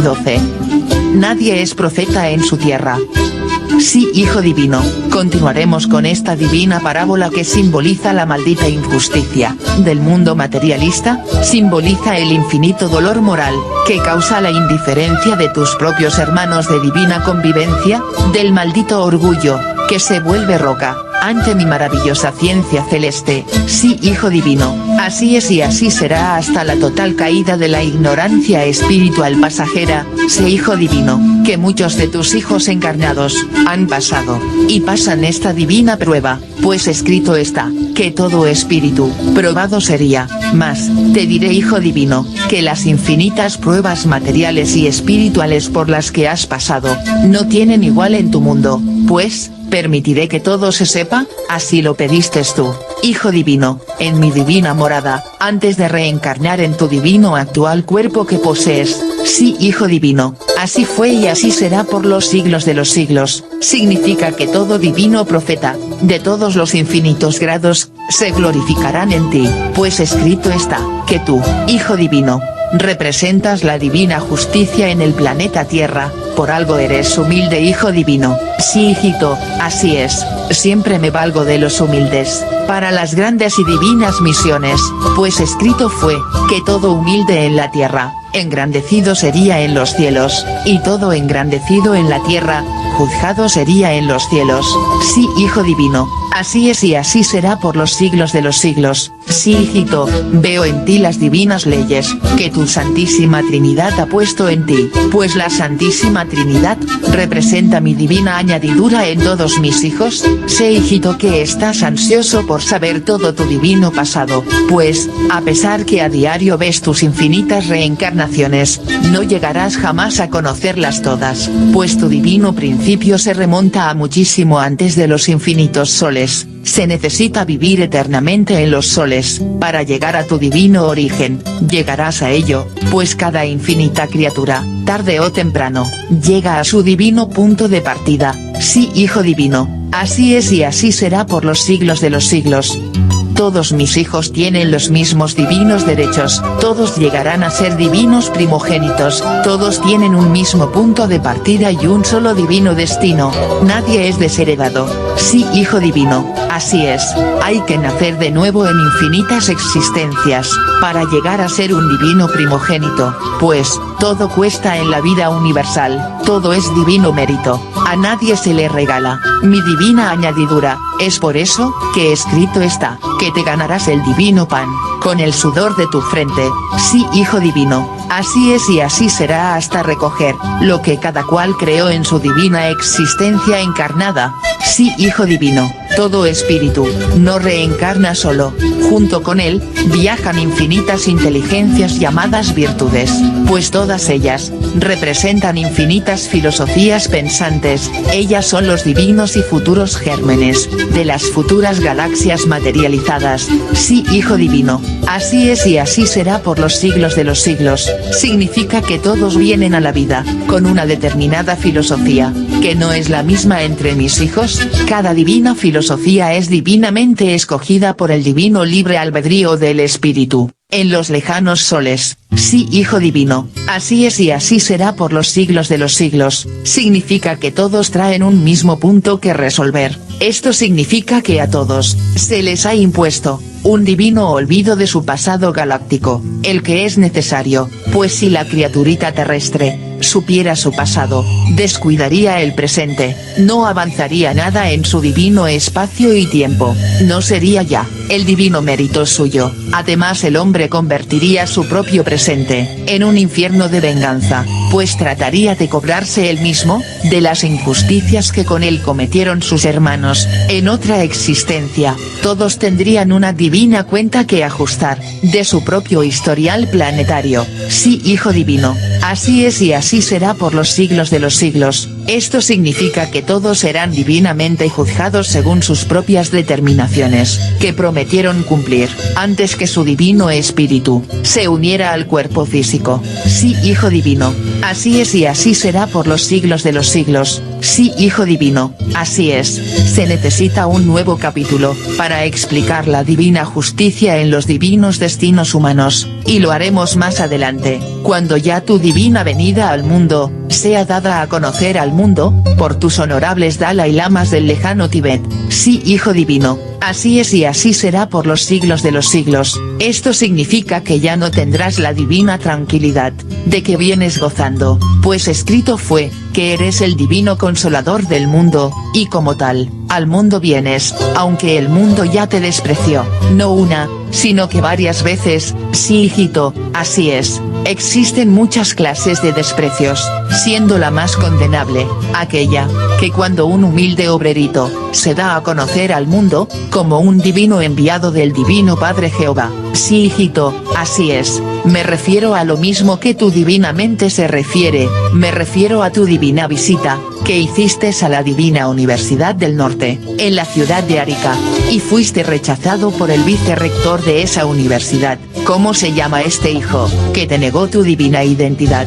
12. Nadie es profeta en su tierra. Sí, hijo divino, continuaremos con esta divina parábola que simboliza la maldita injusticia del mundo materialista, simboliza el infinito dolor moral, que causa la indiferencia de tus propios hermanos de divina convivencia, del maldito orgullo, que se vuelve roca ante mi maravillosa ciencia celeste. Sí, hijo divino, así es y así será hasta la total caída de la ignorancia espiritual pasajera. Sé, hijo divino, que muchos de tus hijos encarnados han pasado y pasan esta divina prueba, pues escrito está, que todo espíritu probado sería. Mas, te diré, hijo divino, que las infinitas pruebas materiales y espirituales por las que has pasado, no tienen igual en tu mundo, pues, permitiré que todo se sepa, así lo pediste tú, hijo divino, en mi divina morada, antes de reencarnar en tu divino actual cuerpo que posees. Sí, hijo divino, así fue y así será por los siglos de los siglos. Significa que todo divino profeta, de todos los infinitos grados, se glorificarán en ti, pues escrito está, que tú, hijo divino, representas la divina justicia en el planeta Tierra, por algo eres humilde, hijo divino. Sí, hijito, así es, siempre me valgo de los humildes, para las grandes y divinas misiones, pues escrito fue, que todo humilde en la tierra, engrandecido sería en los cielos, y todo engrandecido en la tierra, juzgado sería en los cielos. Sí, hijo divino, así es y así será por los siglos de los siglos. Sí, hijito, veo en ti las divinas leyes, que tu Santísima Trinidad ha puesto en ti, pues la Santísima Trinidad, representa mi divina añadidura en todos mis hijos. Sé, hijito, que estás ansioso por saber todo tu divino pasado, pues, a pesar que a diario ves tus infinitas reencarnaciones, no llegarás jamás a conocerlas todas, pues tu divino principio se remonta a muchísimo antes de los infinitos soles. Se necesita vivir eternamente en los soles, para llegar a tu divino origen. Llegarás a ello, pues cada infinita criatura, tarde o temprano, llega a su divino punto de partida. Sí, hijo divino, así es y así será por los siglos de los siglos. Todos mis hijos tienen los mismos divinos derechos, todos llegarán a ser divinos primogénitos, todos tienen un mismo punto de partida y un solo divino destino, nadie es desheredado. Sí, hijo divino, así es, hay que nacer de nuevo en infinitas existencias, para llegar a ser un divino primogénito, pues, todo cuesta en la vida universal, todo es divino mérito, a nadie se le regala, mi divina añadidura, es por eso, que escrito está, que te ganarás el divino pan, con el sudor de tu frente. Sí, hijo divino, así es y así será hasta recoger, lo que cada cual creó en su divina existencia encarnada. Sí, hijo divino, todo espíritu, no reencarna solo, junto con él, viajan infinitas inteligencias llamadas virtudes, pues todas ellas, representan infinitas filosofías pensantes, ellas son los divinos y futuros gérmenes, de las futuras galaxias materializadas. Sí, hijo divino, así es y así será por los siglos de los siglos. Significa que todos vienen a la vida, con una determinada filosofía, que no es la misma entre mis hijos, cada divina filosofía es divinamente escogida por el divino libre albedrío del espíritu, en los lejanos soles. Sí, hijo divino, así es y así será por los siglos de los siglos. Significa que todos traen un mismo punto que resolver. Esto significa que a todos, se les ha impuesto, un divino olvido de su pasado galáctico, el que es necesario, pues si la criaturita terrestre, supiera su pasado, descuidaría el presente, no avanzaría nada en su divino espacio y tiempo, no sería ya, el divino mérito suyo, además el hombre convertiría su propio presente, en un infierno de venganza, pues trataría de cobrarse él mismo, de las injusticias que con él cometieron sus hermanos, en otra existencia, todos tendrían una divina cuenta que ajustar, de su propio historial planetario. Sí, hijo divino, así es y así será por los siglos de los siglos. Esto significa que todos serán divinamente juzgados según sus propias determinaciones, que prometieron cumplir, antes que su divino espíritu, se uniera al cuerpo físico. Sí, hijo divino, así es y así será por los siglos de los siglos. Sí, hijo divino, así es, se necesita un nuevo capítulo, para explicar la divina justicia en los divinos destinos humanos, y lo haremos más adelante, cuando ya tu divina venida al mundo, sea dada a conocer al mundo, por tus honorables Dalai Lamas del lejano Tíbet. Sí, hijo divino, así es y así será por los siglos de los siglos. Esto significa que ya no tendrás la divina tranquilidad, de que vienes gozando, pues escrito fue, que eres el divino consolador del mundo, y como tal, al mundo vienes, aunque el mundo ya te despreció, no una, sino que varias veces. Sí, hijito, así es, existen muchas clases de desprecios, siendo la más condenable, aquella, que cuando un humilde obrerito, se da a conocer al mundo, como un divino enviado del divino Padre Jehová. Sí, hijito, así es, me refiero a lo mismo que tu divinamente se refiere, me refiero a tu divina visita, que hiciste a la Divina Universidad del Norte, en la ciudad de Arica, y fuiste rechazado por el vicerrector de esa universidad. ¿Cómo se llama este hijo, que te negó tu divina identidad?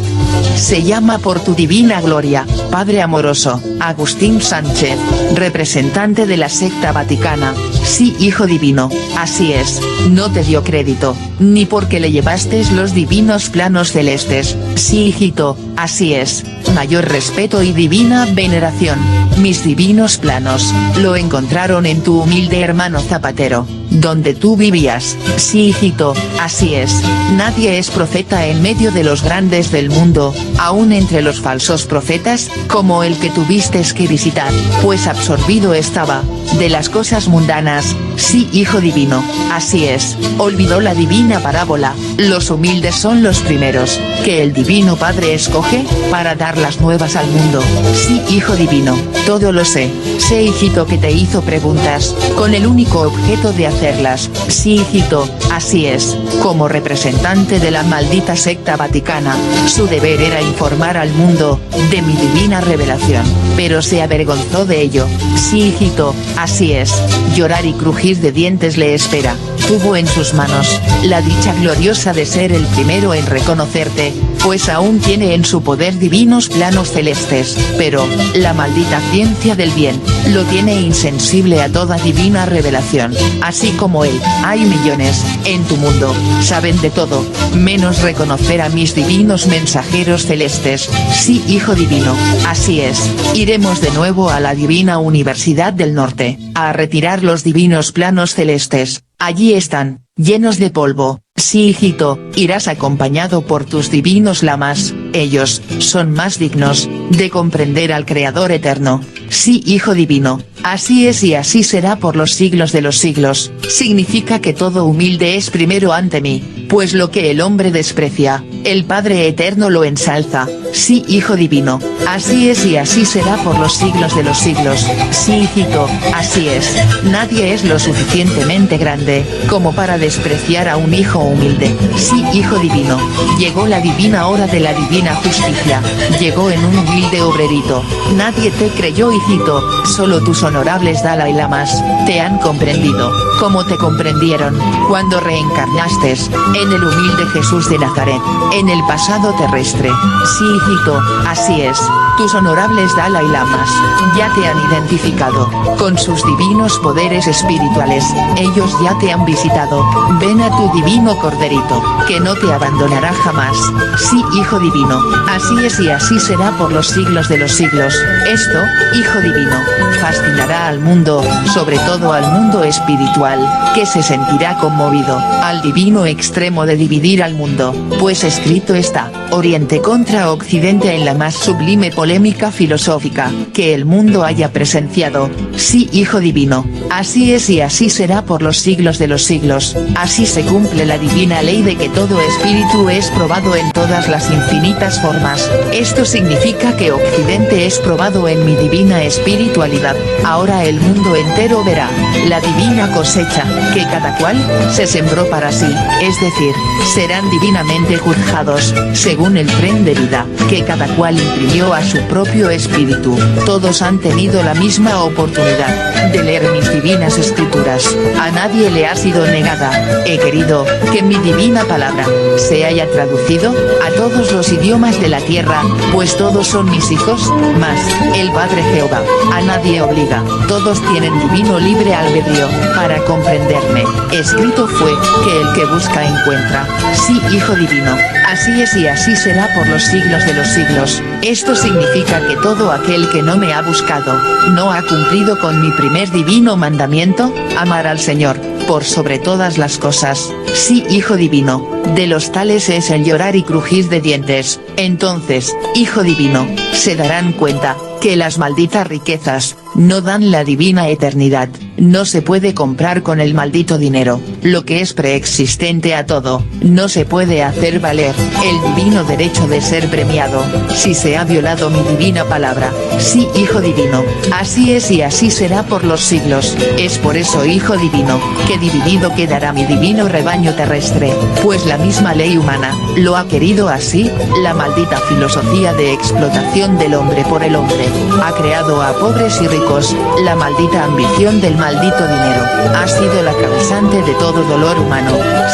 Se llama por tu divina gloria, Padre amoroso, Agustín Sánchez, representante de la secta vaticana. Sí, hijo divino, así es, no te dio crédito, ni porque le llevaste los divinos planos celestes. Sí, hijito, así es, mayor respeto y divina veneración, mis divinos planos, lo encontraron en tu humilde hermano Zapatero, donde tú vivías. Sí, hijito, así es, nadie es profeta en medio de los grandes del mundo, aún entre los falsos profetas, como el que tuviste que visitar, pues absorbido estaba, de las cosas mundanas. Sí, hijo divino, así es, olvidó la divina parábola, los humildes son los primeros, que el divino Padre escoge, para dar las nuevas al mundo. Sí, hijo divino, todo lo sé, hijito que te hizo preguntas, con el único objeto de hacerlas. Sí, hijito, así es, como representante de la maldita secta vaticana, su deber era informar al mundo, de mi divina revelación, pero se avergonzó de ello. Sí, hijito, así es, llorar y crujir de dientes le espera, tuvo en sus manos, la dicha gloriosa de ser el primero en reconocerte, pues aún tiene en su poder divinos planos celestes, pero, la maldita ciencia del bien, lo tiene insensible a toda divina revelación, así como él, hay millones, en tu mundo, saben de todo, menos reconocer a mis divinos mensajeros celestes. Sí, hijo divino, así es, iremos de nuevo a la Divina Universidad del Norte, a retirar los divinos planos celestes, allí están, llenos de polvo. Sí, hijito, irás acompañado por tus divinos lamas, ellos, son más dignos, de comprender al Creador eterno. Sí, hijo divino, así es y así será por los siglos de los siglos, significa que todo humilde es primero ante mí, pues lo que el hombre desprecia, el Padre eterno lo ensalza. Sí, hijo divino, así es y así será por los siglos de los siglos. Sí, hijito, así es, nadie es lo suficientemente grande, como para despreciar a un hijo humilde. Sí, hijo divino, llegó la divina hora de la divina justicia, llegó en un humilde obrerito, nadie te creyó, hijito, solo tus honorables Dalai Lamas, te han comprendido, como te comprendieron, cuando reencarnaste, en el humilde Jesús de Nazaret, en el pasado terrestre. Sí, hijito, así es, tus honorables Dalai Lamas, ya te han identificado, con sus divinos poderes espirituales, ellos ya te han visitado, ven a tu divino corderito, que no te abandonará jamás. Sí, hijo divino, así es y así será por los siglos de los siglos. Esto, hijo divino, fascinará al mundo, sobre todo al mundo espiritual, que se sentirá conmovido, al divino extremo de dividir al mundo, pues escrito está, Oriente contra Occidente en la más sublime polémica filosófica, que el mundo haya presenciado. Sí, hijo divino, así es y así será por los siglos de los siglos, así se cumple la divina ley de que todo espíritu es probado en todas las infinitas formas. Esto significa que Occidente es probado en mi divina espiritualidad, ahora el mundo entero verá, la divina cosecha, que cada cual, se sembró para sí, es decir, serán divinamente juzgados forjados, según el tren de vida, que cada cual imprimió a su propio espíritu. Todos han tenido la misma oportunidad, de leer mis divinas escrituras, a nadie le ha sido negada. He querido, que mi divina palabra, se haya traducido, a todos los idiomas de la tierra, pues todos son mis hijos, mas, el Padre Jehová, a nadie obliga, todos tienen divino libre albedrío, para comprenderme. Escrito fue, que el que busca encuentra. Sí, Hijo divino, así es y así será por los siglos de los siglos. Esto significa que todo aquel que no me ha buscado, no ha cumplido con mi primer divino mandamiento, amar al Señor, por sobre todas las cosas. Sí, Hijo divino, de los tales es el llorar y crujir de dientes. Entonces, Hijo divino, se darán cuenta, que las malditas riquezas, no dan la divina eternidad, no se puede comprar con el maldito dinero, lo que es preexistente a todo, no se puede hacer valer, el divino derecho de ser premiado, si se ha violado mi divina palabra. Sí, Hijo divino, así es y así será por los siglos. Es por eso, Hijo divino, que dividido quedará mi divino rebaño terrestre, pues la misma ley humana, lo ha querido así, la maldita filosofía de explotación del hombre por el hombre, ha creado a pobres y ricos, la maldita ambición del maldito dinero, ha sido la causante de todo dolor humano.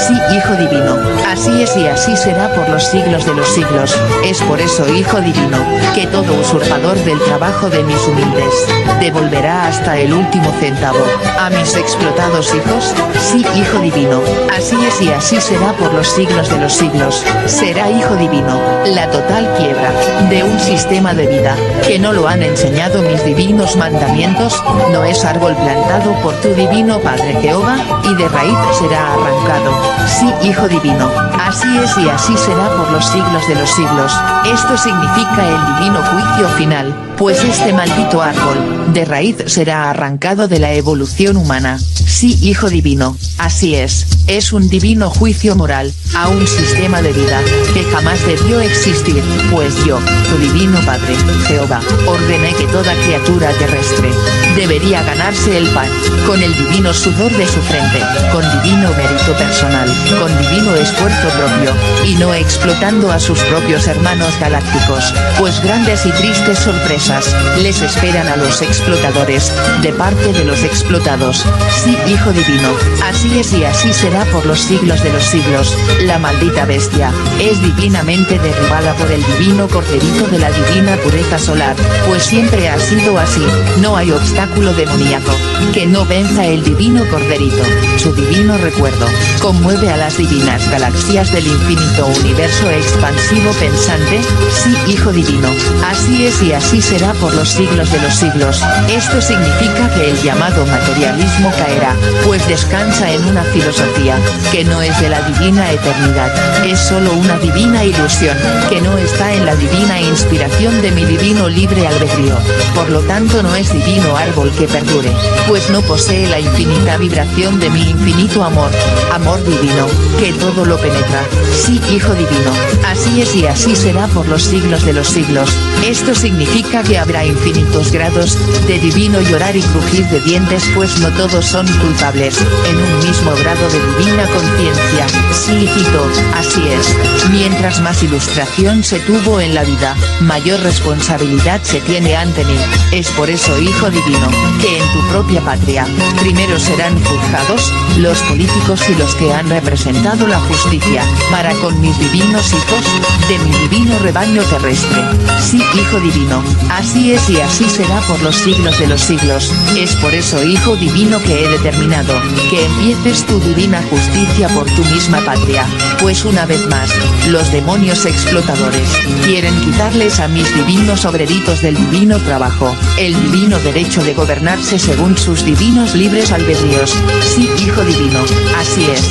Sí, Hijo divino, así es y así será por los siglos de los siglos. Es por eso, Hijo divino, que todo usurpador del trabajo de mis humildes, devolverá hasta el último centavo, a mis explotados hijos. Sí, Hijo divino, así es y así será por los siglos de los siglos. Será, Hijo divino, la total quiebra, de un sistema de vida, que no lo han enseñado mis divinos mandamientos, no es árbol plantado por tu divino Padre Jehová, y de raíz será arrancado. Sí, Hijo divino, así es y así será por los siglos de los siglos. Esto significa el divino juicio final, pues este maldito árbol, de raíz será arrancado de la evolución humana. Sí, Hijo divino, así es un divino juicio moral, a un sistema de vida, que jamás debió existir, pues yo, tu divino Padre, Jehová, ordené que toda criatura terrestre, debería ganarse el pan, con el divino sudor de su frente, con divino mérito personal, con divino esfuerzo propio, y no explotando a sus propios hermanos galácticos, pues grandes y tristes sorpresas, les esperan a los explotadores, de parte de los explotados. Sí, Hijo divino, así es y así será por los siglos de los siglos. La maldita bestia, es divinamente derribada por el divino corderito de la divina pureza solar, pues siempre ha sido así, no hay obstáculo demoníaco, que no venza el divino corderito. Su divino recuerdo, conmueve a las divinas galaxias del infinito universo expansivo pensante. Sí, Hijo divino, así es y así será por los siglos de los siglos. Esto significa que el llamado materialismo caerá, pues descansa en una filosofía, que no es de la divina eternidad, es solo una divina ilusión, que no está en la divina inspiración de mi divino libre albedrío, por lo tanto no es divino árbol que perdure, pues no posee la infinita vibración de mi infinito amor, amor divino, que todo lo penetra. Sí, Hijo divino, así es y así será por los siglos de los siglos. Esto significa que habrá infinitos grados, de divino llorar y crujir de dientes, pues no todos son culpables, en un mismo grado de divina conciencia. Sí, hijito, así es, mientras más ilustración se tuvo en la vida, mayor responsabilidad se tiene ante mí. Es por eso, Hijo divino, que en tu propia patria, primero serán juzgados, los políticos y los que han representado la justicia, para con mis divinos hijos, de mi divino rebaño terrestre. Sí, Hijo divino, así es y así será por los siglos de los siglos. Es por eso, Hijo divino, que he determinado, que empieces tu divina justicia por tu misma patria, pues una vez más, los demonios explotadores, quieren quitarles a mis divinos obreritos del divino trabajo, el divino derecho de gobernarse según sus divinos libres albedríos. Sí, Hijo divino, así es,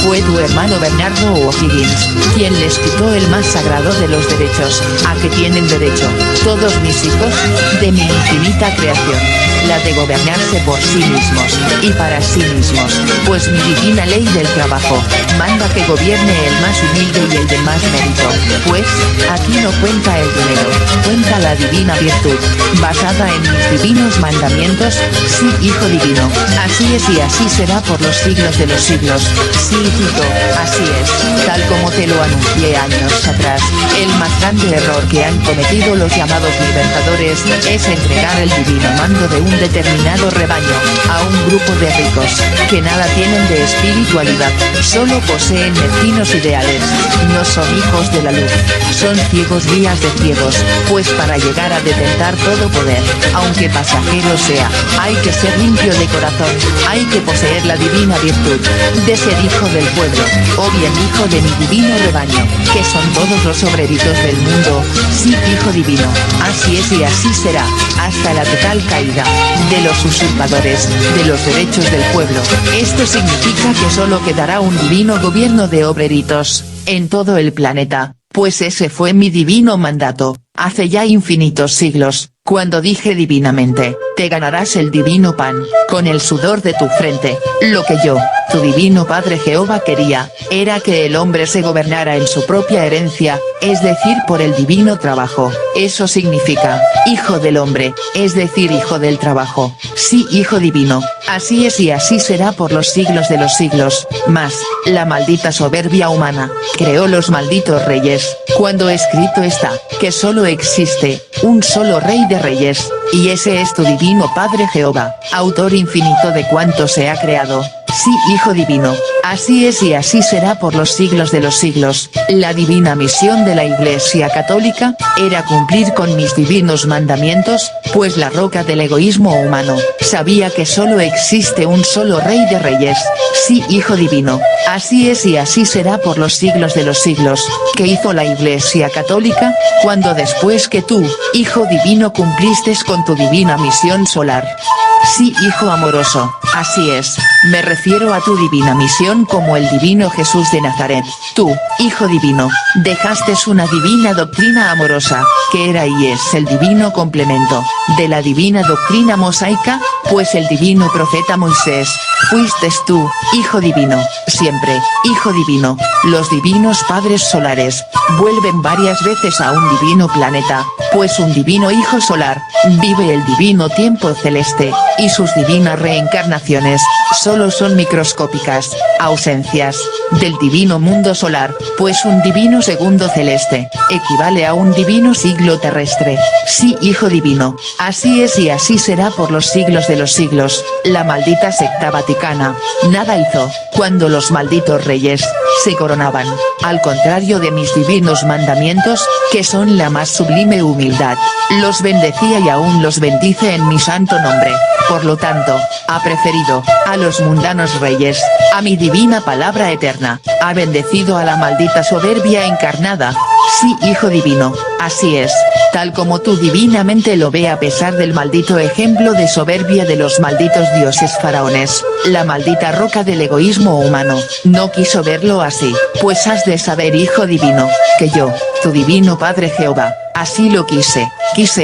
fue tu hermano Bernardo O'Higgins, quien les quitó el más sagrado de los derechos, a que tienen derecho, todos mis hijos, de mi infinita creación. la de gobernarse por sí mismos, y para sí mismos, pues mi divina ley del trabajo, manda que gobierne el más humilde y el de más mérito, pues, aquí no cuenta el dinero, cuenta la divina virtud, basada en mis divinos mandamientos, sí hijo divino, así es y así será por los siglos de los siglos, sí hijito, así es, tal como te lo anuncié años atrás, el más grande error que han cometido los llamados libertadores, es entregar el divino mando de un determinado rebaño, a un grupo de ricos, que nada tienen de espiritualidad, solo poseen mezquinos ideales, no son hijos de la luz, son ciegos guías de ciegos, pues para llegar a detentar todo poder, aunque pasajero sea, hay que ser limpio de corazón, hay que poseer la divina virtud, de ser hijo del pueblo, o bien hijo de mi divino rebaño, que son todos los obreritos del mundo, sí hijo divino, así es y así será, hasta la total caída, de los usurpadores, de los derechos del pueblo, esto significa que solo quedará un divino gobierno de obreritos, en todo el planeta, pues ese fue mi divino mandato, hace ya infinitos siglos, cuando dije divinamente, te ganarás el divino pan, con el sudor de tu frente, lo que yo, tu divino Padre Jehová quería, era que el hombre se gobernara en su propia herencia, es decir por el divino trabajo, eso significa, hijo del hombre, es decir hijo del trabajo, sí hijo divino, así es y así será por los siglos de los siglos, mas, la maldita soberbia humana, creó los malditos reyes, cuando escrito está, que solo existe, un solo rey de reyes, y ese es tu divino Padre Jehová, autor infinito de cuanto se ha creado, sí hijo divino, así es y así será por los siglos de los siglos, la divina misión de la Iglesia Católica, era cumplir con mis divinos mandamientos, pues la roca del egoísmo humano, sabía que solo existe un solo rey de reyes, sí hijo divino, así es y así será por los siglos de los siglos, que hizo la Iglesia Católica, cuando después que tú, hijo divino cumpliste con tu divina misión solar. Sí hijo amoroso, así es, me refiero a tu divina misión como el divino Jesús de Nazaret, tú, hijo divino, dejaste una divina doctrina amorosa, que era y es el divino complemento, de la divina doctrina mosaica, pues el divino profeta Moisés, fuiste tú, hijo divino, siempre, hijo divino, los divinos padres solares, vuelven varias veces a un divino planeta, pues un divino hijo solar, vive el divino tiempo celeste, y sus divinas reencarnaciones, solo son microscópicas, ausencias, del divino mundo solar, pues un divino segundo celeste, equivale a un divino siglo terrestre, sí hijo divino, así es y así será por los siglos de los siglos, la maldita secta vaticana, nada hizo, cuando los malditos reyes, se coronaban, al contrario de mis divinos mandamientos, que son la más sublime humildad, los bendecía y aún los bendice en mi santo nombre, por lo tanto, ha preferido, a los mundanos reyes, a mi divina palabra eterna, ha bendecido a la maldita soberbia encarnada, sí hijo divino, así es, tal como tú divinamente lo ve a pesar del maldito ejemplo de soberbia de los malditos dioses faraones, la maldita roca del egoísmo humano, no quiso verlo así, pues has de saber hijo divino, que yo, tu divino Padre Jehová, así lo quise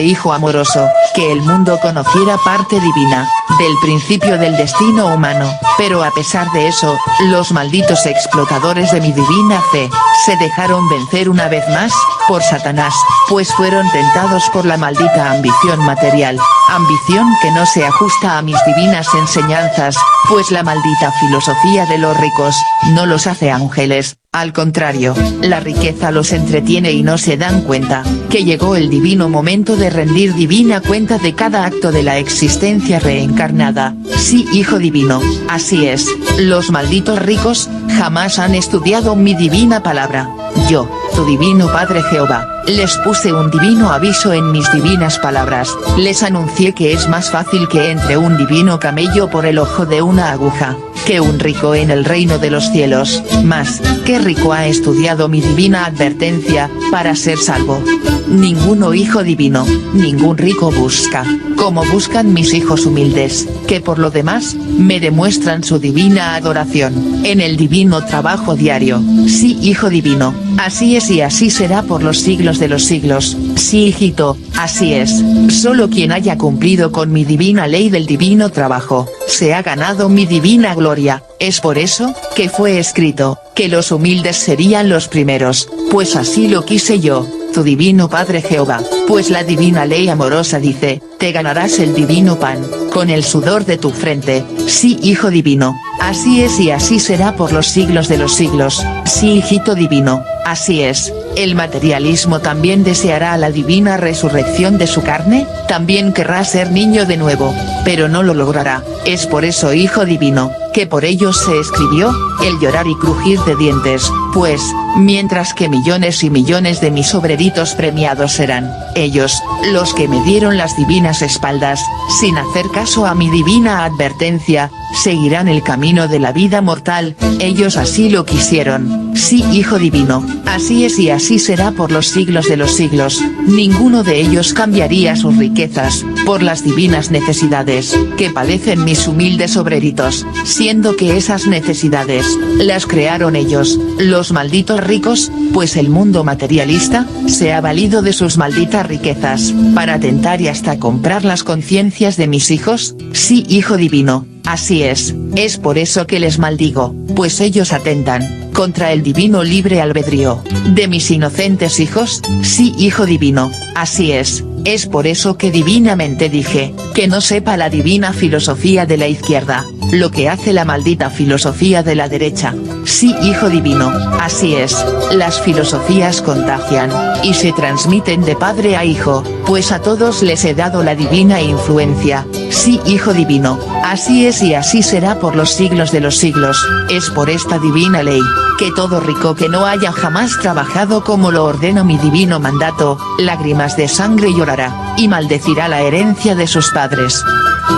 hijo amoroso, que el mundo conociera parte divina, del principio del destino humano, pero a pesar de eso, los malditos explotadores de mi divina fe, se dejaron vencer una vez más, por Satanás, pues fueron tentados por la maldita ambición material, ambición que no se ajusta a mis divinas enseñanzas, pues la maldita filosofía de los ricos, no los hace ángeles, al contrario, la riqueza los entretiene y no se dan cuenta, que llegó el divino momento de rendir divina cuenta de cada acto de la existencia reencarnada, sí hijo divino, así es, los malditos ricos, jamás han estudiado mi divina palabra, yo, tu divino Padre Jehová, les puse un divino aviso en mis divinas palabras, les anuncié que es más fácil que entre un divino camello por el ojo de una aguja, que un rico en el reino de los cielos, mas, ¿qué rico ha estudiado mi divina advertencia, para ser salvo? Ninguno hijo divino, ningún rico busca, como buscan mis hijos humildes, que por lo demás, me demuestran su divina adoración, en el divino trabajo diario, sí hijo divino, así es es y así será por los siglos de los siglos. Sí, hijito, así es. Solo quien haya cumplido con mi divina ley del divino trabajo, se ha ganado mi divina gloria. Es por eso, que fue escrito, que los humildes serían los primeros, pues así lo quise yo, tu divino Padre Jehová, pues la divina ley amorosa dice, te ganarás el divino pan, con el sudor de tu frente. Sí, hijo divino, así es y así será por los siglos de los siglos. Sí, hijito divino, así es. El materialismo también deseará la divina resurrección de su carne, también querrá ser niño de nuevo, pero no lo logrará. Es por eso, hijo divino, que por ellos se escribió, el llorar y crujir de dientes, pues, mientras que millones y millones de mis obreritos premiados serán, ellos, los que me dieron las divinas espaldas, sin hacer caso a mi divina advertencia, seguirán el camino de la vida mortal, ellos así lo quisieron. Sí, hijo divino, así es y así será por los siglos de los siglos. Ninguno de ellos cambiaría sus riquezas, por las divinas necesidades, que padecen mis humildes obreritos, siendo que esas necesidades, las crearon ellos, los malditos ricos, pues el mundo materialista, se ha valido de sus malditas riquezas, para tentar y hasta comprar las conciencias de mis hijos. Sí, hijo divino, así es por eso que les maldigo, pues ellos atentan, contra el divino libre albedrío, de mis inocentes hijos. Sí, hijo divino, así es por eso que divinamente dije, que no sepa la divina filosofía de la izquierda, lo que hace la maldita filosofía de la derecha. Sí, hijo divino, así es, las filosofías contagian, y se transmiten de padre a hijo, pues a todos les he dado la divina influencia. Sí, hijo divino, así es y así será por los siglos de los siglos. Es por esta divina ley, que todo rico que no haya jamás trabajado como lo ordena mi divino mandato, lágrimas de sangre llorará, y maldecirá la herencia de sus padres.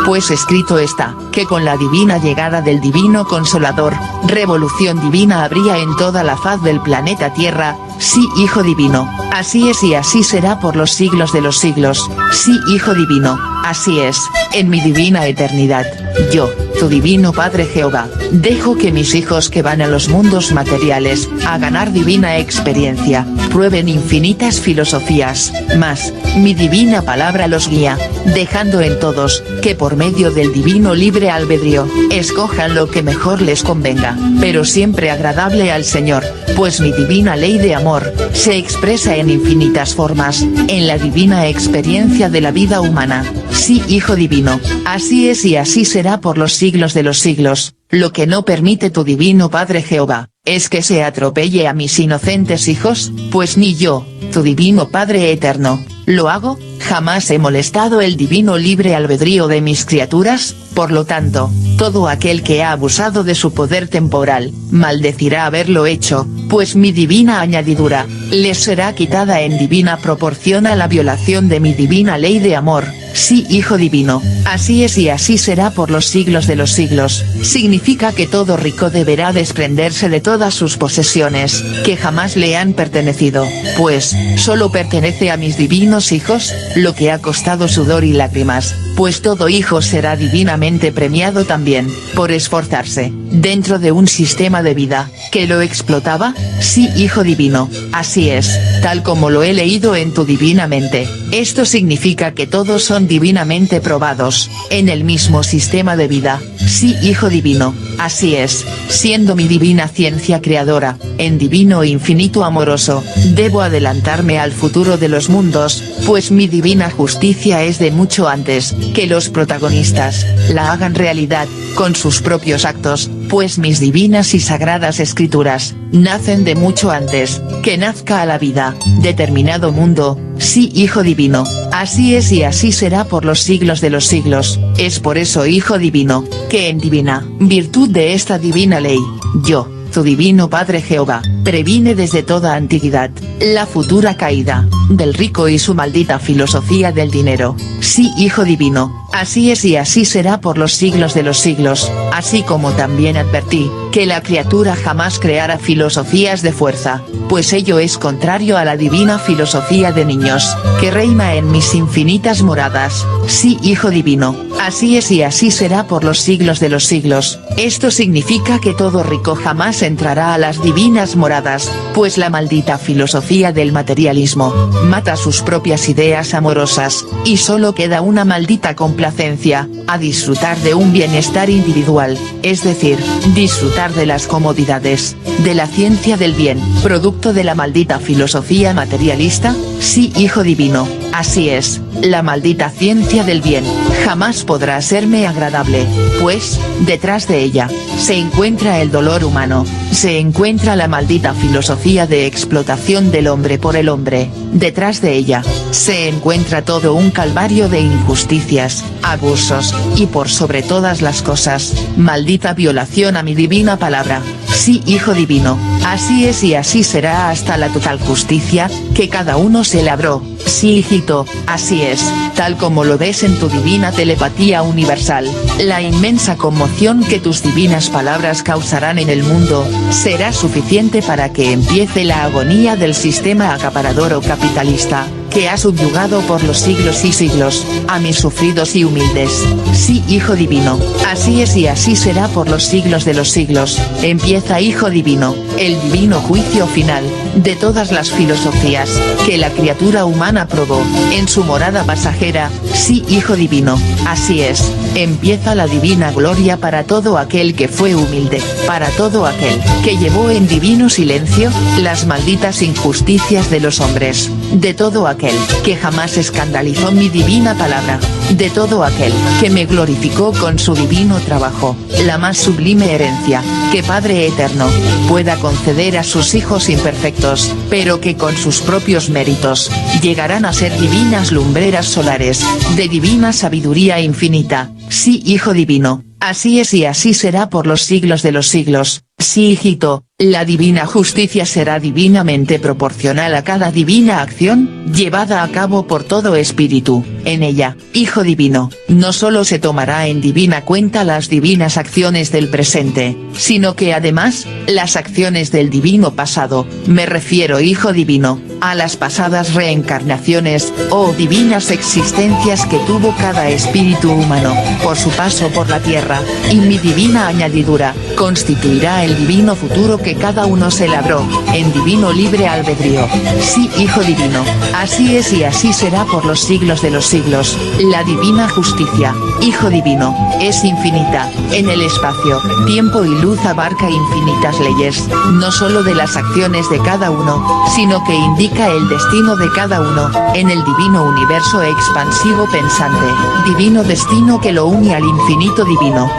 Pues escrito está, que con la divina llegada del divino Consolador, revolución divina habría en toda la faz del planeta Tierra. Sí, hijo divino, así es y así será por los siglos de los siglos. Sí, hijo divino, así es, en mi divina eternidad, yo, tu divino Padre Jehová, dejo que mis hijos que van a los mundos materiales, a ganar divina experiencia, prueben infinitas filosofías, mas, mi divina palabra los guía, dejando en todos, que por medio del divino libre albedrío, escojan lo que mejor les convenga, pero siempre agradable al Señor, pues mi divina ley de amor, se expresa en infinitas formas, en la divina experiencia de la vida humana. Sí, hijo divino, así es y así será por los siglos de los siglos. Lo que no permite tu divino Padre Jehová, es que se atropelle a mis inocentes hijos, pues ni yo, tu divino Padre eterno, lo hago. Jamás he molestado el divino libre albedrío de mis criaturas, por lo tanto, todo aquel que ha abusado de su poder temporal, maldecirá haberlo hecho, pues mi divina añadidura, les será quitada en divina proporción a la violación de mi divina ley de amor. Sí, hijo divino, así es y así será por los siglos de los siglos. Significa que todo rico deberá desprenderse de todas sus posesiones, que jamás le han pertenecido, pues, solo pertenece a mis divinos hijos, lo que ha costado sudor y lágrimas, pues todo hijo será divinamente premiado también, por esforzarse, dentro de un sistema de vida, que lo explotaba. Sí, hijo divino, así es, tal como lo he leído en tu divina mente. Esto significa que todos son divinamente probados, en el mismo sistema de vida. Sí, hijo divino, así es, siendo mi divina ciencia creadora, en divino e infinito amoroso, debo adelantarme al futuro de los mundos, pues mi divina justicia es de mucho antes, que los protagonistas, la hagan realidad, con sus propios actos, pues mis divinas y sagradas escrituras, nacen de mucho antes, que nazca a la vida, determinado mundo. Sí, hijo divino, así es y así será por los siglos de los siglos. Es por eso, hijo divino, que en divina virtud de esta divina ley, yo, tu divino Padre Jehová, previne desde toda antigüedad, la futura caída, del rico y su maldita filosofía del dinero. Sí, hijo divino, así es y así será por los siglos de los siglos, así como también advertí, que la criatura jamás creara filosofías de fuerza, pues ello es contrario a la divina filosofía de niños, que reina en mis infinitas moradas. Sí, hijo divino, así es y así será por los siglos de los siglos. Esto significa que todo rico jamás entrará a las divinas moradas, pues la maldita filosofía del materialismo mata sus propias ideas amorosas, y solo queda una maldita complacencia, a disfrutar de un bienestar individual, es decir, disfrutar de las comodidades, de la ciencia del bien, producto de la maldita filosofía materialista. Sí, hijo divino, así es, la maldita ciencia del bien, jamás podrá serme agradable, pues, detrás de ella, se encuentra el dolor humano, se encuentra la maldita filosofía de explotación del hombre por el hombre, detrás de ella, se encuentra todo un calvario de injusticias, abusos, y por sobre todas las cosas, maldita violación a mi divina palabra. Sí, hijo divino, así es y así será hasta la total justicia, que cada uno se labró. Sí, hijito, así es, tal como lo ves en tu divina telepatía universal, la inmensa conmoción que tus divinas palabras causarán en el mundo, será suficiente para que empiece la agonía del sistema acaparador o capitalista, que ha subyugado por los siglos y siglos, a mis sufridos y humildes. Sí, hijo divino, así es y así será por los siglos de los siglos. Empieza, hijo divino, el divino juicio final, de todas las filosofías, que la criatura humana probó, en su morada pasajera. Sí, hijo divino, así es, empieza la divina gloria para todo aquel que fue humilde, para todo aquel que llevó en divino silencio las malditas injusticias de los hombres, de todo aquel que jamás escandalizó mi divina palabra, de todo aquel que me glorificó con su divino trabajo, la más sublime herencia que Padre Eterno pueda conceder a sus hijos imperfectos, pero que con sus propios méritos llegarán a ser divinas lumbreras solares, de divina sabiduría infinita. Sí, hijo divino, así es y así será por los siglos de los siglos. Sí, hijito, la divina justicia será divinamente proporcional a cada divina acción, llevada a cabo por todo espíritu. En ella, hijo divino, no solo se tomará en divina cuenta las divinas acciones del presente, sino que además, las acciones del divino pasado, me refiero, hijo divino, a las pasadas reencarnaciones, o divinas existencias que tuvo cada espíritu humano, por su paso por la tierra, y mi divina añadidura, constituirá el divino futuro que cada uno se labró, en divino libre albedrío. Sí, hijo divino, así es y así será por los siglos de los siglos. La divina justicia, hijo divino, es infinita, en el espacio, tiempo y luz abarca infinitas leyes, no solo de las acciones de cada uno, sino que indica el destino de cada uno, en el divino universo expansivo pensante, divino destino que lo une al infinito divino.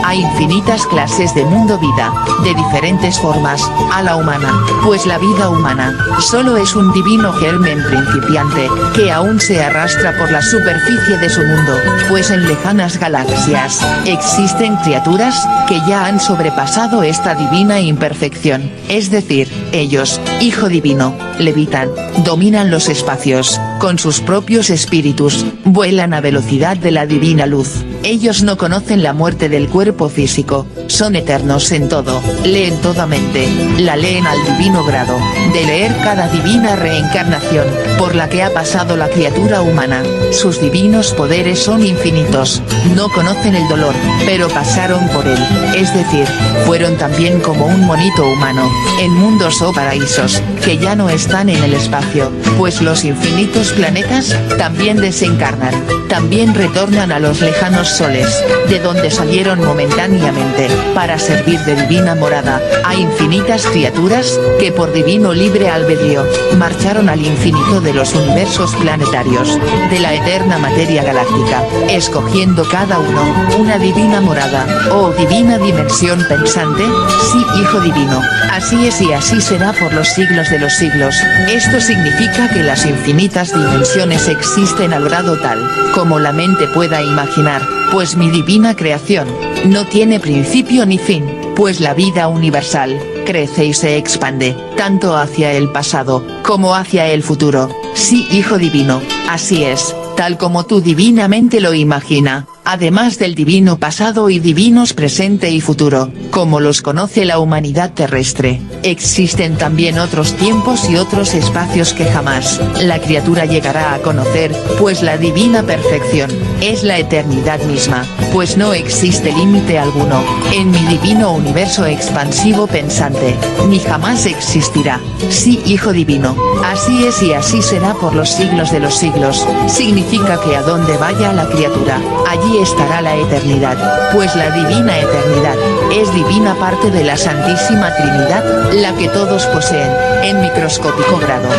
Hay infinitas clases de mundo-vida, de diferentes formas, a la humana, pues la vida humana, solo es un divino germen principiante, que aún se arrastra por la superficie de su mundo, pues en lejanas galaxias, existen criaturas, que ya han sobrepasado esta divina imperfección, es decir, ellos, hijo divino, levitan, dominan los espacios, con sus propios espíritus, vuelan a velocidad de la divina luz. Ellos no conocen la muerte del cuerpo físico, son eternos en todo, leen toda mente, la leen al divino grado, de leer cada divina reencarnación, por la que ha pasado la criatura humana. Sus divinos poderes son infinitos, no conocen el dolor, pero pasaron por él, es decir, fueron también como un monito humano, en mundos o paraísos, que ya no están en el espacio, pues los infinitos planetas, también desencarnan, también retornan a los lejanos soles, de donde salieron momentáneamente, para servir de divina morada, a infinitas criaturas, que por divino libre albedrío, marcharon al infinito de los universos planetarios, de la eterna materia galáctica, escogiendo cada uno, una divina morada, o divina dimensión pensante. Sí, hijo divino, así es y así será por los siglos de los siglos. Esto significa que las infinitas dimensiones existen al grado tal, como la mente pueda imaginar, pues mi divina creación, no tiene principio ni fin, pues la vida universal, crece y se expande, tanto hacia el pasado, como hacia el futuro. Sí, hijo divino, así es, tal como tú divinamente lo imagina, además del divino pasado y divinos presente y futuro, como los conoce la humanidad terrestre, existen también otros tiempos y otros espacios que jamás la criatura llegará a conocer, pues la divina perfección es la eternidad misma, pues no existe límite alguno, en mi divino universo expansivo pensante, ni jamás existirá. Sí, Hijo Divino, así es y así será por los siglos de los siglos, significa que a donde vaya la criatura, allí estará la eternidad, pues la divina eternidad, es divina parte de la Santísima Trinidad, la que todos poseen, en microscópico grado.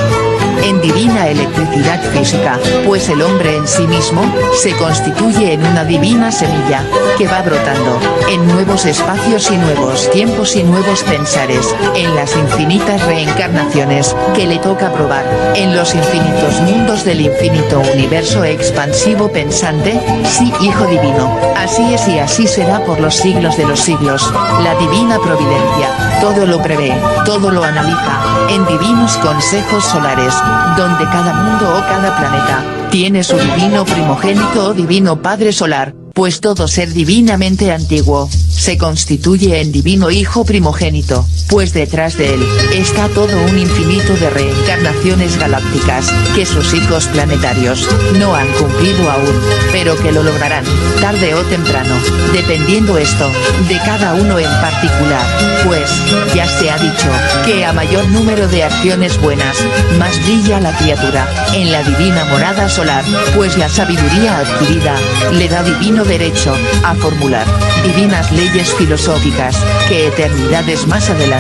En divina electricidad física, pues el hombre en sí mismo, se constituye en una divina semilla, que va brotando, en nuevos espacios y nuevos tiempos y nuevos pensares, en las infinitas reencarnaciones, que le toca probar, en los infinitos mundos del infinito universo expansivo pensante. Sí, Hijo Divino, así es y así será por los siglos de los siglos, la divina providencia, todo lo prevé, todo lo analiza, en divinos consejos solares, donde cada mundo o cada planeta, tiene su divino primogénito o divino Padre Solar, pues todo ser divinamente antiguo, se constituye en divino Hijo primogénito, pues detrás de él, está todo un infinito de reencarnaciones galácticas, que sus hijos planetarios, no han cumplido aún, pero que lo lograrán, tarde o temprano, dependiendo esto, de cada uno en particular, pues, ya se ha dicho, que a mayor número de acciones buenas, más brilla la criatura, en la divina morada solar, pues la sabiduría adquirida, le da divino derecho, a formular, divinas leyes filosóficas, que eternidades más adelante,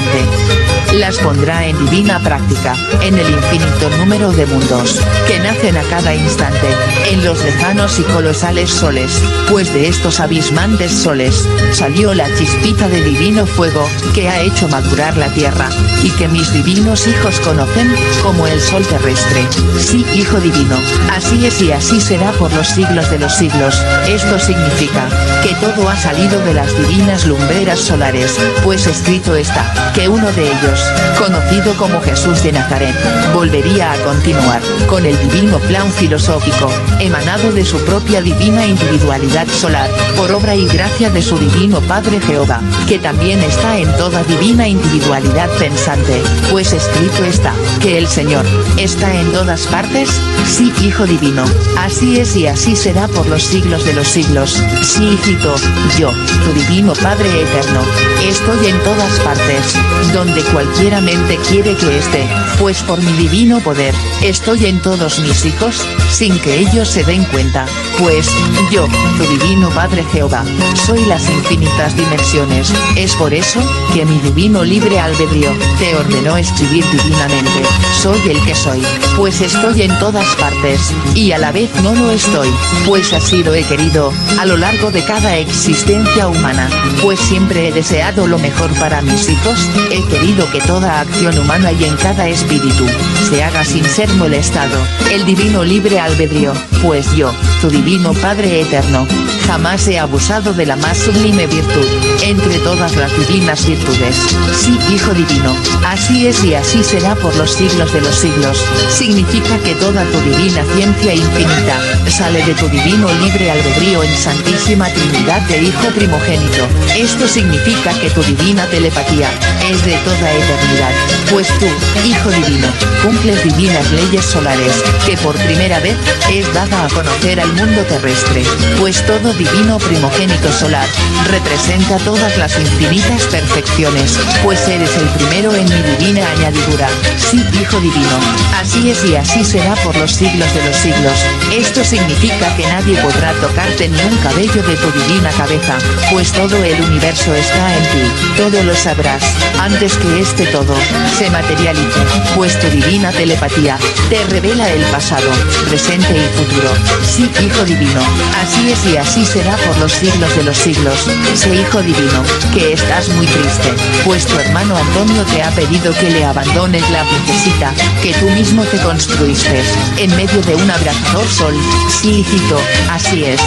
las pondrá en divina práctica, en el infinito número de mundos, que nacen a cada instante, en los lejanos y colosales soles, pues de estos abismantes soles, salió la chispita de divino fuego, que ha hecho madurar la tierra, y que mis divinos hijos conocen, como el sol terrestre. Sí, Hijo Divino, así es y así será por los siglos de los siglos, esto significa, que todo ha salido de las divinas lumbreras solares, pues escrito está, que uno de ellos, conocido como Jesús de Nazaret, volvería a continuar, con el divino plan filosófico, emanado de su propia divina individualidad solar, por obra y gracia de su divino Padre Jehová, que también está en toda divina individualidad pensante, pues escrito está, que el Señor, está en todas partes. Sí, Hijo Divino, así es y así será por los siglos de los siglos. Sí, hijito, yo, tu divino Padre eterno, estoy en todas partes, donde cualquiera mente quiere que esté, pues por mi divino poder, estoy en todos mis hijos, sin que ellos se den cuenta, pues, yo, tu divino Padre Jehová, soy las infinitas dimensiones, es por eso, que mi divino libre albedrío, te ordenó escribir divinamente, soy el que soy, pues estoy en todas partes, y a la vez no lo estoy, pues así lo he querido, a lo largo de cada existencia humana, pues siempre he deseado lo mejor para mis hijos, he querido que toda acción humana y en cada espíritu, se haga sin ser molestado, el divino libre albedrío, pues yo, tu divino Padre eterno, jamás he abusado de la más sublime virtud, entre todas las divinas virtudes. Sí, Hijo Divino, así es y así será por los siglos de los siglos, significa que toda tu divina ciencia infinita, sale de tu divino libre albedrío en Santísima Trinidad de Hijo primogénito, esto significa que tu divina telepatía, es de toda eternidad, pues tú, Hijo Divino, cumples divinas leyes solares, que por primera vez, es dada a conocer al mundo terrestre, pues todo divino primogénito solar, representa todas las infinitas perfecciones, pues eres el primero en mi divina añadidura. Sí, Hijo Divino, así es y así será por los siglos de los siglos, esto significa que nadie podrá tocarte ni un cabello de tu divina cabeza, pues todo el universo está en ti, todo lo sabrás, antes que este todo, se materialice, pues tu divina telepatía, te revela el pasado, presente y futuro. Sí, Hijo Divino, así es y así será por los siglos de los siglos. Sé, Hijo Divino, que estás muy triste, pues tu hermano Antonio te ha pedido que le abandones la princesita, que tú mismo te construiste, en medio de un abrasador sol. Sí, hijito, así es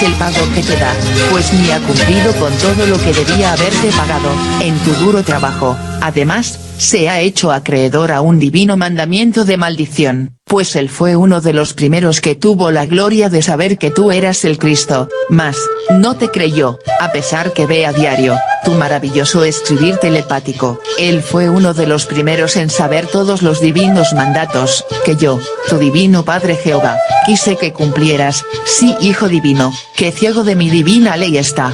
el pago que te da, pues ni ha cumplido con todo lo que debía haberte pagado, en tu duro trabajo, además, se ha hecho acreedor a un divino mandamiento de maldición, pues él fue uno de los primeros que tuvo la gloria de saber que tú eras el Cristo, mas, no te creyó, a pesar que ve a diario, tu maravilloso escribir telepático. Él fue uno de los primeros en saber todos los divinos mandatos, que yo, tu divino Padre Jehová, quise que cumplieras. Sí, hijo divino, que ciego de mi divina ley está.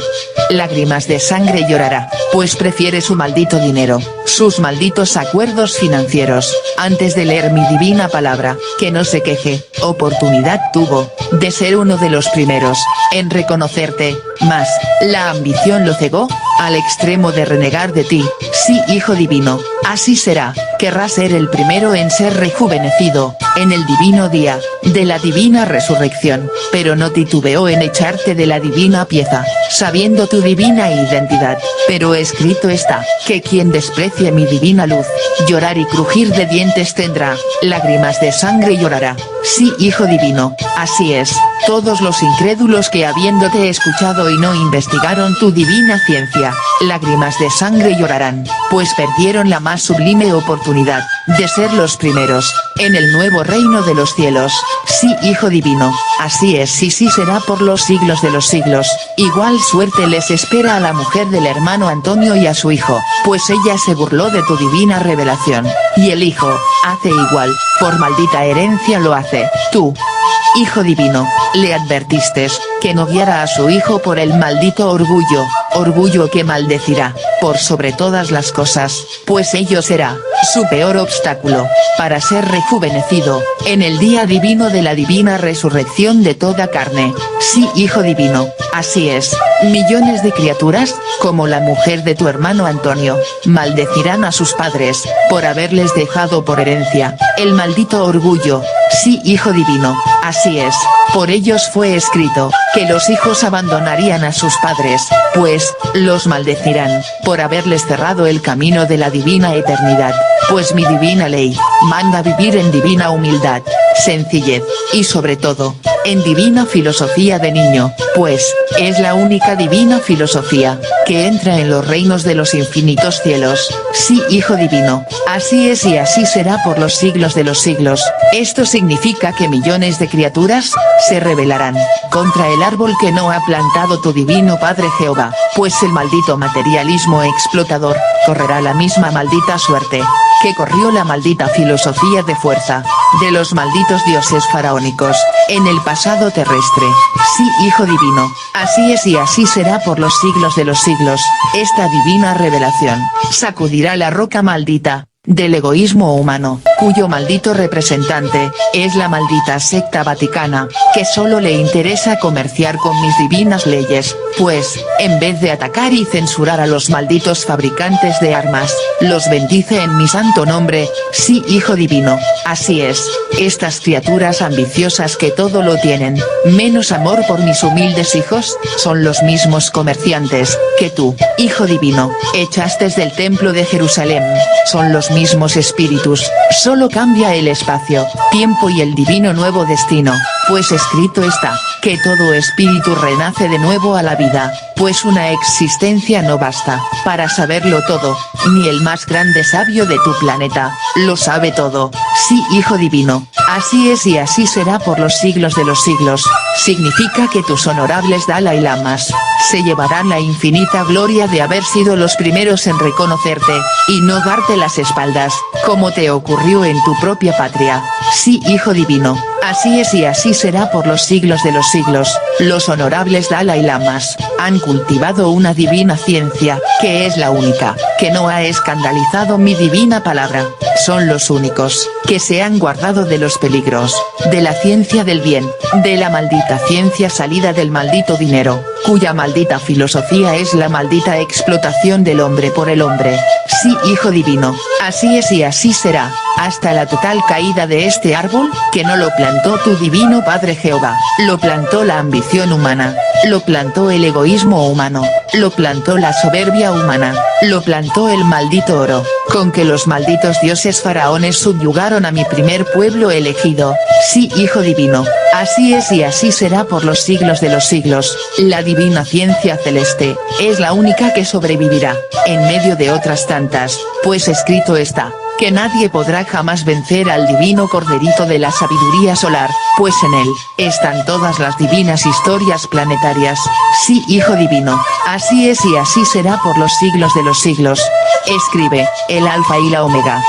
Lágrimas de sangre llorará, pues prefiere su maldito dinero, sus malditos acuerdos financieros, antes de leer mi divina palabra. Que no se queje, oportunidad tuvo, de ser uno de los primeros, en reconocerte, mas, la ambición lo cegó, al extremo de renegar de ti. Sí, hijo divino, así será, querrá ser el primero en ser rejuvenecido, en el divino día, de la divina resurrección, pero no titubeó en echarte de la divina pieza, sabiendo tu divina identidad, pero escrito está, que quien desprecie mi divina luz, llorar y crujir de dientes tendrá, lágrimas de sangre llorará. Sí, hijo divino, así es, todos los incrédulos que habiéndote escuchado y no investigaron tu divina ciencia, lágrimas de sangre llorarán, pues perdieron la más sublime oportunidad, de ser los primeros, en el nuevo reino de los cielos. Sí, hijo divino, así es y sí será por los siglos de los siglos. Igual suerte les espera a la mujer del hermano Antonio y a su hijo, pues ella se burló de tu divina revelación, y el hijo, hace igual, por maldita herencia lo hace. Tú, hijo divino, le advertiste, que no guiara a su hijo por el maldito orgullo, orgullo que maldecirá, por sobre todas las cosas, pues ello será, su peor obstáculo, para ser rejuvenecido, en el día divino de la divina resurrección de toda carne. Sí, hijo divino, así es, millones de criaturas, como la mujer de tu hermano Antonio, maldecirán a sus padres, por haberles dejado por herencia, el maldito orgullo. Sí, hijo divino, así es, por ellos fue escrito, que los hijos abandonarían a sus padres, pues, los maldecirán, por haberles cerrado el camino de la divina eternidad, pues mi divina ley, manda vivir en divina humildad, sencillez, y sobre todo, en divina filosofía de niño, pues, es la única divina filosofía, que entra en los reinos de los infinitos cielos. Sí, hijo divino, así es y así será por los siglos de los siglos. Esto significa que millones de criaturas, se rebelarán, contra el árbol que no ha plantado tu divino Padre Jehová, pues el maldito materialismo explotador, correrá la misma maldita suerte, que corrió la maldita filosofía de fuerza, de los malditos dioses faraónicos, en el pasado terrestre. Sí, hijo divino, así es y así será por los siglos de los siglos. Esta divina revelación, sacudirá la roca maldita, del egoísmo humano, cuyo maldito representante, es la maldita secta vaticana, que solo le interesa comerciar con mis divinas leyes, pues, en vez de atacar y censurar a los malditos fabricantes de armas, los bendice en mi santo nombre. Sí, hijo divino, así es, estas criaturas ambiciosas que todo lo tienen, menos amor por mis humildes hijos, son los mismos comerciantes, que tú, hijo divino, echaste del templo de Jerusalén, son los mismos espíritus, solo cambia el espacio, tiempo y el divino nuevo destino, pues escrito está, que todo espíritu renace de nuevo a la vida, pues una existencia no basta, para saberlo todo, ni el más grande sabio de tu planeta, lo sabe todo. Sí, hijo divino, así es y así será por los siglos de los siglos. Significa que tus honorables Dalai Lamas, se llevarán la infinita gloria de haber sido los primeros en reconocerte, y no darte las espaldas, como te ocurrió en tu propia patria. Sí, hijo divino, así es y así será por los siglos de los siglos. Los honorables Dalai Lamas, han cultivado una divina ciencia, que es la única, que no ha escandalizado mi divina palabra. Son los únicos, que se han guardado de los peligros, de la ciencia del bien, de la maldita ciencia salida del maldito dinero, cuya maldita filosofía es la maldita explotación del hombre por el hombre. Sí, hijo divino, así es y así será, hasta la total caída de este árbol, que no lo plantó tu divino Padre Jehová, lo plantó la ambición humana, lo plantó el egoísmo humano, lo plantó la soberbia humana, lo plantó el maldito oro, con que los malditos dioses faraones subyugaron a mi primer pueblo elegido. Sí, hijo divino, así es y así será por los siglos de los siglos. La divina ciencia celeste, es la única que sobrevivirá, en medio de otras tantas, pues escrito está, que nadie podrá jamás vencer al divino corderito de la sabiduría solar, pues en él, están todas las divinas historias planetarias. Sí, hijo divino, así es y así será por los siglos de los siglos. Escribe, el Alfa y la Omega.